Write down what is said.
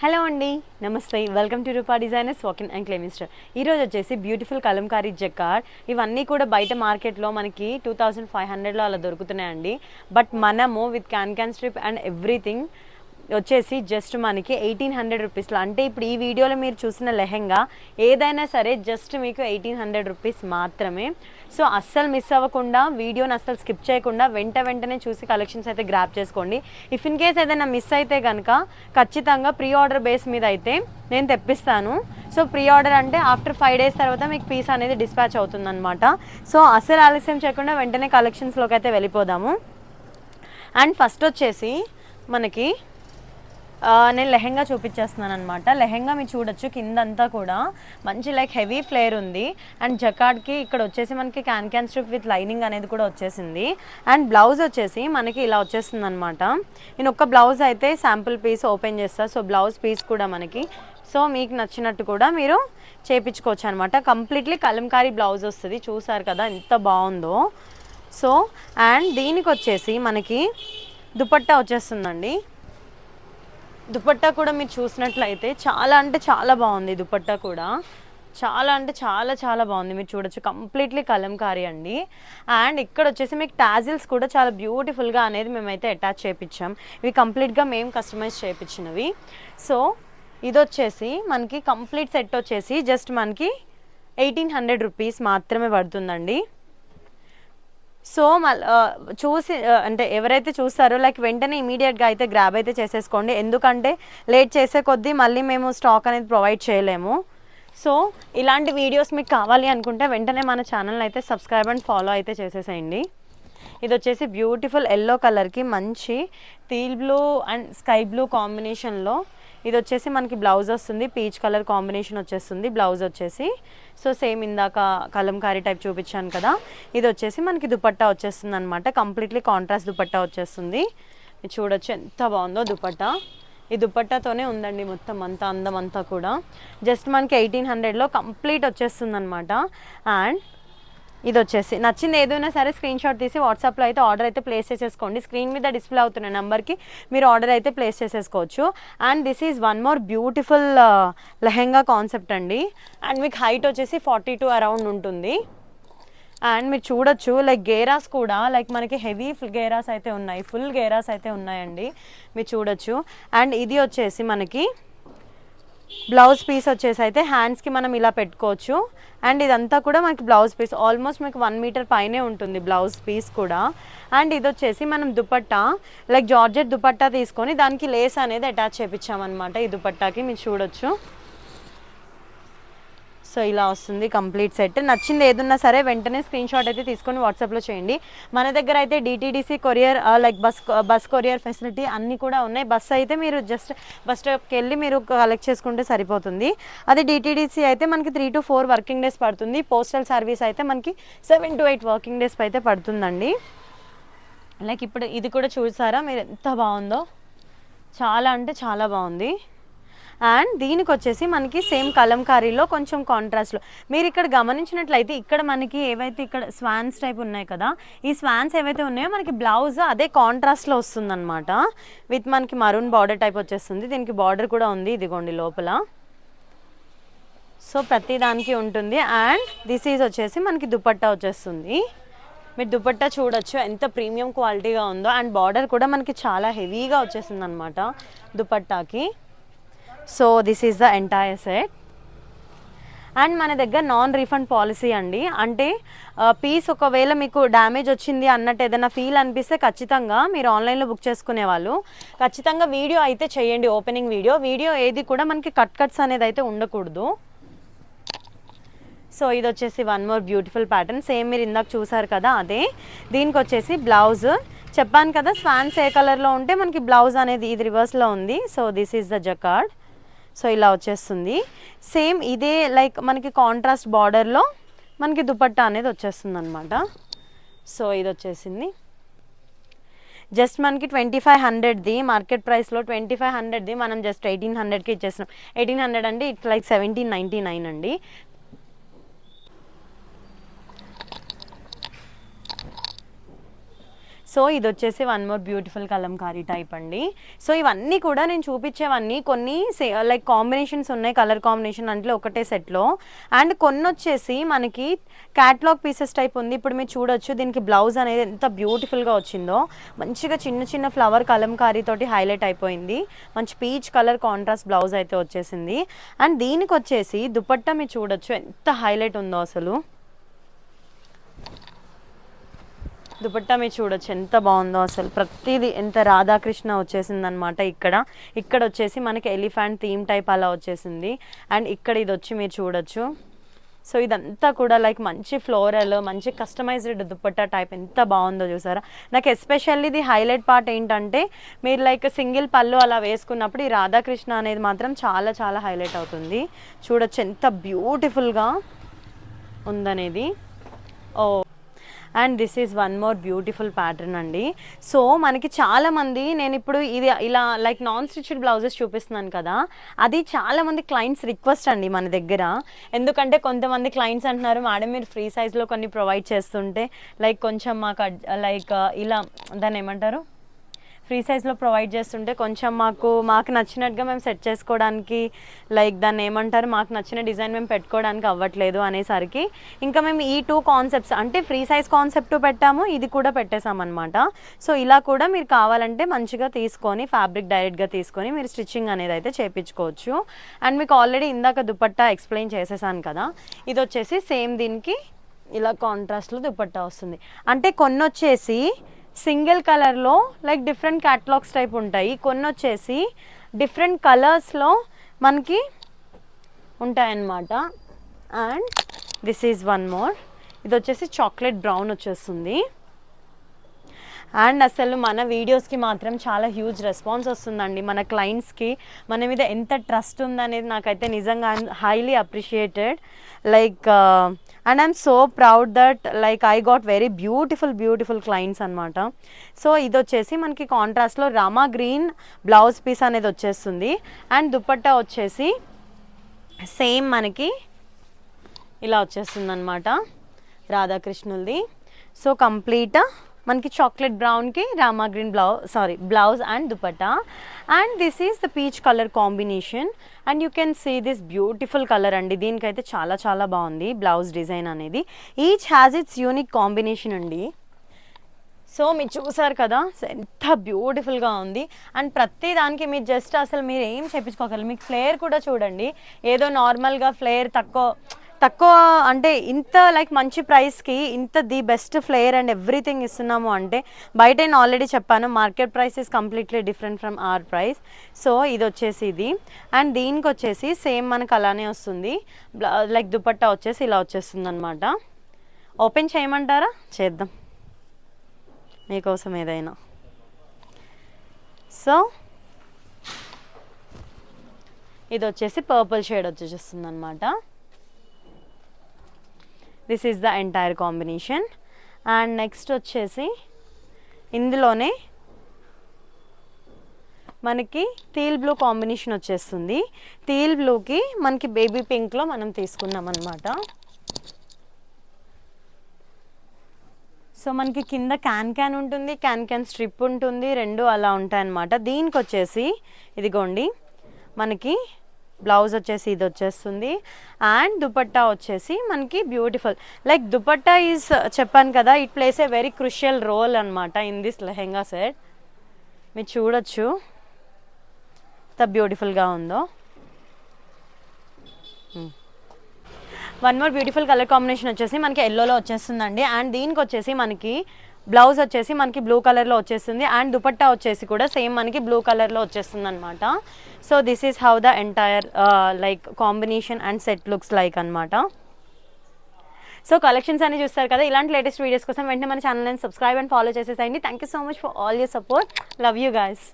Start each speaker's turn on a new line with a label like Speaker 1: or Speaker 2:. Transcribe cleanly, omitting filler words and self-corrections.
Speaker 1: Hello అండి, నమస్తే. Welcome to Roopa designers walking and claiming store. ఈరోజు వచ్చేసి బ్యూటిఫుల్ కలంకారీ జకార్డ్. ఇవన్నీ కూడా బయట మార్కెట్లో మనకి 2500లో అలా దొరుకుతున్నాయండి. బట్ మనము with can strip and everything వచ్చేసి జస్ట్ మనకి 1800 రూపీస్లో, అంటే ఇప్పుడు ఈ వీడియోలో మీరు చూసిన లెహెంగా ఏదైనా సరే జస్ట్ మీకు 1800 రూపీస్ మాత్రమే. సో అస్సలు మిస్ అవ్వకుండా, వీడియోని అస్సలు స్కిప్ చేయకుండా వెంటనే చూసి కలెక్షన్స్ అయితే గ్రాప్ చేసుకోండి. ఇఫ్ ఇన్ కేస్ ఏదైనా మిస్ అయితే కనుక ఖచ్చితంగా ప్రీ ఆర్డర్ బేస్ మీద అయితే నేను తెప్పిస్తాను. సో ప్రీ ఆర్డర్ అంటే ఆఫ్టర్ 5 days తర్వాత మీకు పీస్ అనేది డిస్పాచ్ అవుతుందన్నమాట. సో అస్సలు ఆలస్యం చేయకుండా వెంటనే కలెక్షన్స్లోకి అయితే వెళ్ళిపోదాము. అండ్ ఫస్ట్ వచ్చేసి మనకి నేను లెహెంగా చూపించేస్తున్నాను అనమాట. లెహెంగా మీరు చూడొచ్చు, కిందంతా కూడా మంచి లైక్ హెవీ ఫ్లేర్ ఉంది. అండ్ జకార్డ్కి ఇక్కడ వచ్చేసి మనకి క్యాన్ స్ట్రిప్ విత్ లైనింగ్ అనేది కూడా వచ్చేసింది. అండ్ బ్లౌజ్ వచ్చేసి మనకి ఇలా వచ్చేస్తుంది అనమాట. నేను ఒక బ్లౌజ్ అయితే శాంపుల్ పీస్ ఓపెన్ చేస్తాను. సో బ్లౌజ్ పీస్ కూడా మనకి సో మీకు నచ్చినట్టు కూడా మీరు చేయించుకోవచ్చు అనమాట. కంప్లీట్లీ కలంకారీ బ్లౌజ్ వస్తుంది. చూసారు కదా ఎంత బాగుందో. సో అండ్ దీనికి వచ్చేసి మనకి దుపట్టా వచ్చేస్తుందండి. దుపట్టా కూడా మీరు చూసినట్లయితే చాలా అంటే చాలా బాగుంది. దుపట్టా కూడా చాలా అంటే చాలా బాగుంది. మీరు చూడొచ్చు, కంప్లీట్లీ కలంకారీ అండి. అండ్ ఇక్కడ వచ్చేసి మీకు టాజిల్స్ కూడా చాలా బ్యూటిఫుల్గా అనేది మేమైతే అటాచ్ చేయించాం. ఇవి కంప్లీట్గా మేము కస్టమైజ్ చేయించినవి. సో ఇది వచ్చేసి మనకి కంప్లీట్ సెట్ వచ్చేసి జస్ట్ మనకి 1800 రూపీస్ మాత్రమే పడుతుందండి. సో చూసి అంటే ఎవరైతే చూస్తారో లైక్ వెంటనే ఇమీడియట్గా అయితే గ్రాబ్ అయితే చేసేసుకోండి. ఎందుకంటే లేట్ చేసే కొద్దీ మళ్ళీ మేము స్టాక్ అనేది ప్రొవైడ్ చేయలేము. సో ఇలాంటి వీడియోస్ మీకు కావాలి అనుకుంటే వెంటనే మన ఛానల్ని అయితే సబ్స్క్రైబ్ అండ్ ఫాలో అయితే చేసేసేయండి. ఇది వచ్చేసి బ్యూటిఫుల్ ఎల్లో కలర్కి మంచి teal blue and sky blue కాంబినేషన్లో ఇది వచ్చేసి మనకి బ్లౌజ్ వస్తుంది. పీచ్ కలర్ కాంబినేషన్ వచ్చేస్తుంది బ్లౌజ్ వచ్చేసి. సో సేమ్ ఇందాక కలంకారీ టైప్ చూపించాను కదా, ఇది వచ్చేసి మనకి దుపట్టా వచ్చేస్తుంది అనమాట. కంప్లీట్లీ కాంట్రాస్ట్ దుపట్టా వచ్చేస్తుంది. మీరు చూడొచ్చు ఎంత బాగుందో దుపట్టా. ఈ దుపట్టాతోనే ఉందండి మొత్తం అంతా అందం అంతా కూడా. జస్ట్ మనకి 1800లో కంప్లీట్ వచ్చేస్తుంది అనమాట. అండ్ ఇది వచ్చేసి నచ్చింది ఏదైనా సరే స్క్రీన్ షాట్ తీసి వాట్సాప్లో అయితే ఆర్డర్ అయితే ప్లేస్ చేసేసుకోండి. స్క్రీన్ మీద డిస్ప్లే అవుతున్న నెంబర్కి మీరు ఆర్డర్ అయితే ప్లేస్ చేసేసుకోవచ్చు. And this is one more beautiful lehenga concept అండి. అండ్ మీకు హైట్ వచ్చేసి 42 అరౌండ్ ఉంటుంది. అండ్ మీరు చూడొచ్చు లైక్ గేరాస్ కూడా లైక్ మనకి హెవీ గేరాస్ అయితే ఉన్నాయి, ఫుల్ గేరాస్ అయితే ఉన్నాయండి. మీరు చూడొచ్చు. అండ్ ఇది వచ్చేసి మనకి బ్లౌజ్ పీస్ వచ్చేసి అయితే హ్యాండ్స్కి మనం ఇలా పెట్టుకోవచ్చు. అండ్ ఇదంతా కూడా మనకి బ్లౌజ్ పీస్ ఆల్మోస్ట్ మీకు 1 మీటర్ పైనే ఉంటుంది బ్లౌజ్ పీస్ కూడా. అండ్ ఇది వచ్చేసి మనం దుపట్టా లైక్ జార్జెట్ దుపట్టా తీసుకొని దానికి లేస్ అనేది అటాచ్ చేయించామన్నమాట. ఈ దుపట్టాకి మీరు చూడొచ్చు. సో ఇలా వస్తుంది కంప్లీట్ సెట్. నచ్చింది ఏదున్నా సరే వెంటనే స్క్రీన్ షాట్ అయితే తీసుకొని వాట్సాప్లో చేయండి. మన దగ్గర అయితే DTDC courier like bus courier facility అన్నీ కూడా ఉన్నాయి. బస్ అయితే మీరు జస్ట్ బస్ స్టాప్కి వెళ్ళి మీరు కలెక్ట్ చేసుకుంటే సరిపోతుంది. అదే DTDC అయితే మనకి 3 to 4 వర్కింగ్ డేస్ పడుతుంది. పోస్టల్ సర్వీస్ అయితే మనకి 7 to 8 వర్కింగ్ డేస్ అయితే పడుతుందండి. లైక్ ఇప్పుడు ఇది కూడా చూసారా మీరు ఎంత బాగుందో, చాలా అంటే చాలా బాగుంది. అండ్ దీనికి వచ్చేసి మనకి సేమ్ కలంకారీలో కొంచెం కాంట్రాస్ట్లో మీరు ఇక్కడ గమనించినట్లయితే ఇక్కడ మనకి ఏవైతే ఇక్కడ స్వాన్స్ టైప్ ఉన్నాయి కదా, ఈ స్వాన్స్ ఏవైతే ఉన్నాయో మనకి బ్లౌజ్ అదే కాంట్రాస్ట్లో వస్తుందన్నమాట. విత్ మనకి మరూన్ బార్డర్ టైప్ వచ్చేస్తుంది. దీనికి బార్డర్ కూడా ఉంది ఇదిగోండి లోపల. సో ప్రతి దానికి ఉంటుంది. అండ్ దిస్ ఈజ్ వచ్చేసి మనకి దుపట్టా వచ్చేస్తుంది. మీరు దుపట్టా చూడొచ్చు ఎంత ప్రీమియం క్వాలిటీగా ఉందో. అండ్ బార్డర్ కూడా మనకి చాలా హెవీగా వచ్చేస్తుంది అనమాట దుపట్టాకి. So this is the entire set. And మన దగ్గర నాన్ రీఫండ్ పాలసీ అండి. అంటే పీస్ ఒకవేళ మీకు డ్యామేజ్ వచ్చింది అన్నట్టు ఏదైనా ఫీల్ అనిపిస్తే ఖచ్చితంగా మీరు ఆన్లైన్లో బుక్ చేసుకునే వాళ్ళు ఖచ్చితంగా వీడియో అయితే చేయండి. ఓపెనింగ్ వీడియో ఏది కూడా మనకి కట్స్ అనేది అయితే ఉండకూడదు. సో ఇది వచ్చేసి one more beautiful pattern. Same మీరు ఇందాక చూసారు కదా అదే. దీనికి వచ్చేసి బ్లౌజ్ చెప్పాను కదా, స్వాన్స్ ఏ కలర్లో ఉంటే మనకి బ్లౌజ్ అనేది ఇది రివర్స్లో ఉంది. So this is the jacquard. So ఇలా వచ్చేస్తుంది. సేమ్ ఇదే లైక్ మనకి కాంట్రాస్ట్ బార్డర్లో మనకి దుపట్టా అనేది వచ్చేస్తుంది అనమాట. సో ఇది వచ్చేసింది జస్ట్ మనకి 2500ది మార్కెట్ ప్రైస్లో 2500ది మనం జస్ట్ 1800కి ఇచ్చేస్తున్నాం. 1800 అండి, ఇట్స్ లైక్ 1799 అండి. సో ఇది వచ్చేసి one more beautiful Kalamkari type అండి. సో ఇవన్నీ కూడా నేను చూపించేవన్నీ కొన్ని లైక్ కాంబినేషన్స్ ఉన్నాయి, కలర్ కాంబినేషన్ అంటే ఒకటే సెట్లో. అండ్ కొన్ని వచ్చేసి మనకి క్యాట్లాగ్ పీసెస్ టైప్ ఉంది. ఇప్పుడు మీరు చూడొచ్చు దీనికి బ్లౌజ్ అనేది ఎంత బ్యూటిఫుల్గా వచ్చిందో, మంచిగా చిన్న చిన్న ఫ్లవర్ కలంకారీ తోటి హైలైట్ అయిపోయింది. మంచి పీచ్ కలర్ కాంట్రాస్ట్ బ్లౌజ్ అయితే వచ్చేసింది. అండ్ దీనికి వచ్చేసి దుపట్టా మీరు చూడొచ్చు ఎంత హైలైట్ ఉందో అసలు. దుపట్టా మీరు చూడొచ్చు ఎంత బాగుందో అసలు. ప్రతిదీ ఎంత రాధాకృష్ణ వచ్చేసింది అనమాట. ఇక్కడ వచ్చేసి మనకి ఎలిఫెంట్ థీమ్ టైప్ అలా వచ్చేసింది. అండ్ ఇక్కడ ఇది వచ్చి మీరు చూడొచ్చు. సో ఇదంతా కూడా లైక్ మంచి ఫ్లోరల్, మంచి కస్టమైజ్డ్ దుపట్టా టైప్ ఎంత బాగుందో చూసారా. నాకు ఎస్పెషల్లీ ఇది హైలైట్ పార్ట్ ఏంటంటే మీరు లైక్ సింగిల్ పళ్ళు అలా వేసుకున్నప్పుడు ఈ రాధాకృష్ణ అనేది మాత్రం చాలా చాలా హైలైట్ అవుతుంది. చూడొచ్చు ఎంత బ్యూటిఫుల్గా ఉందనేది. Oh and this is one more beautiful pattern అండి. సో మనకి చాలామంది, నేను ఇప్పుడు ఇది ఇలా లైక్ నాన్ స్టిచ్డ్ బ్లౌజెస్ చూపిస్తున్నాను కదా, అది చాలామంది క్లయింట్స్ రిక్వెస్ట్ అండి మన దగ్గర. ఎందుకంటే కొంతమంది క్లయింట్స్ అంటున్నారు మేడం మీరు ఫ్రీ సైజ్లో కొన్ని ప్రొవైడ్ చేస్తుంటే లైక్ కొంచెం మాకు లైక్ ఇలా దాన్ని ఏమంటారు ఫ్రీ సైజ్లో ప్రొవైడ్ చేస్తుంటే కొంచెం మాకు నచ్చినట్టుగా మేము సెట్ చేసుకోవడానికి లైక్ దాన్ని ఏమంటారు మాకు నచ్చిన డిజైన్ మేము పెట్టుకోవడానికి అవ్వట్లేదు అనేసరికి ఇంకా మేము ఈ 2 కాన్సెప్ట్స్ అంటే ఫ్రీ సైజ్ కాన్సెప్ట్ పెట్టాము, ఇది కూడా పెట్టేసామన్నమాట. సో ఇలా కూడా మీరు కావాలంటే మంచిగా తీసుకొని ఫ్యాబ్రిక్ డైరెక్ట్గా తీసుకొని మీరు స్టిచ్చింగ్ అనేది అయితే చేయించుకోవచ్చు. అండ్ మీకు ఆల్రెడీ ఇందాక దుపట్టా ఎక్స్ప్లెయిన్ చేసేసాను కదా, ఇది వచ్చేసి సేమ్ దీనికి ఇలా కాంట్రాస్ట్లో దుపట్టా వస్తుంది. అంటే కొన్ని వచ్చేసి సింగిల్ కలర్లో లైక్ డిఫరెంట్ క్యాటలాగ్స్ టైప్ ఉంటాయి, కొన్ని వచ్చేసి డిఫరెంట్ కలర్స్లో మనకి ఉంటాయన్నమాట. And this is one more, ఇది వచ్చేసి చాక్లెట్ బ్రౌన్ వచ్చేస్తుంది. అండ్ అసలు మన వీడియోస్కి మాత్రం చాలా హ్యూజ్ రెస్పాన్స్ వస్తుందండి. మన క్లయింట్స్కి మన మీద ఎంత ట్రస్ట్ ఉందనేది నాకైతే నిజంగా highly appreciated. Like and I'm so proud that like I got very beautiful clients అనమాట. సో ఇది వచ్చేసి మనకి కాంట్రాస్ట్లో రామా గ్రీన్ బ్లౌజ్ పీస్ అనేది వచ్చేస్తుంది. అండ్ దుపట్టా వచ్చేసి సేమ్ మనకి ఇలా వచ్చేస్తుంది అనమాట రాధాకృష్ణులది. సో కంప్లీట్ మనకి చాక్లెట్ బ్రౌన్కి Rama green blouse and dupatta. And this is the peach colour combination. And you can see this beautiful colour అండి. దీనికైతే చాలా చాలా బాగుంది బ్లౌజ్ డిజైన్ అనేది. Each has its unique combination అండి. సో మీరు చూసారు కదా ఎంత బ్యూటిఫుల్గా ఉంది. అండ్ ప్రతి దానికి మీరు జస్ట్ అసలు మీరు ఏం చేయించుకోగలరు. మీకు ఫ్లేర్ కూడా చూడండి, ఏదో నార్మల్గా ఫ్లేర్ తక్కువ అంటే ఇంత లైక్ మంచి ప్రైస్కి ఇంత the best flare and everything ఇస్తున్నాము అంటే బయట నేను ఆల్రెడీ చెప్పాను market price is completely different from our price. So ఇది వచ్చేసి ఇది. అండ్ దీనికి వచ్చేసి సేమ్ మనకు అలానే వస్తుంది. లైక్ దుపట్టా వచ్చేసి ఇలా వచ్చేస్తుంది అనమాట. ఓపెన్ చేయమంటారా? చేద్దాం మీకోసం ఏదైనా. సో ఇది వచ్చేసి పర్పుల్ షేడ్ వచ్చేస్తుంది అనమాట. This is the entire combination. And next వచ్చేసి ఇందులోనే మనకి టీల్ బ్లూ కాంబినేషన్ వచ్చేస్తుంది. టీల్ బ్లూకి మనకి బేబీ పింక్లో మనం తీసుకున్నాం అనమాట. సో మనకి కింద క్యాన్ ఉంటుంది, క్యాన్ స్ట్రిప్ ఉంటుంది, రెండు అలా ఉంటాయన్నమాట. దీనికి వచ్చేసి ఇదిగోండి మనకి బ్లౌజ్ వచ్చేసి ఇది వచ్చేస్తుంది. అండ్ దుపట్టా వచ్చేసి మనకి బ్యూటిఫుల్ లైక్ దుపట్టా ఈజ్ చెప్పాను కదా it plays a very crucial role అనమాట ఇన్ దిస్ లెహెంగా సెట్. మీరు చూడొచ్చు ఎంత బ్యూటిఫుల్గా ఉందో. One more beautiful colour combination వచ్చేసి మనకి ఎల్లోలో వచ్చేస్తుందండి. అండ్ దీనికి వచ్చేసి మనకి బ్లౌజ్ వచ్చేసి మనకి బ్లూ కలర్లో వచ్చేస్తుంది. అండ్ దుపట్టా వచ్చేసి కూడా సేమ్ మనకి బ్లూ కలర్లో వచ్చేస్తుంది అనమాట. So this is how the entire like combination and set looks like అనమాట. సో కలెక్షన్స్ అన్ని చూస్తారు కదా, ఇలాంటి లేటెస్ట్ వీడియోస్ కోసం వెంటనే మన ఛానల్ని సబ్స్క్రైబ్ అండ్ ఫాలో చేసేసేయండి. Thank you so much for all your support. Love you guys.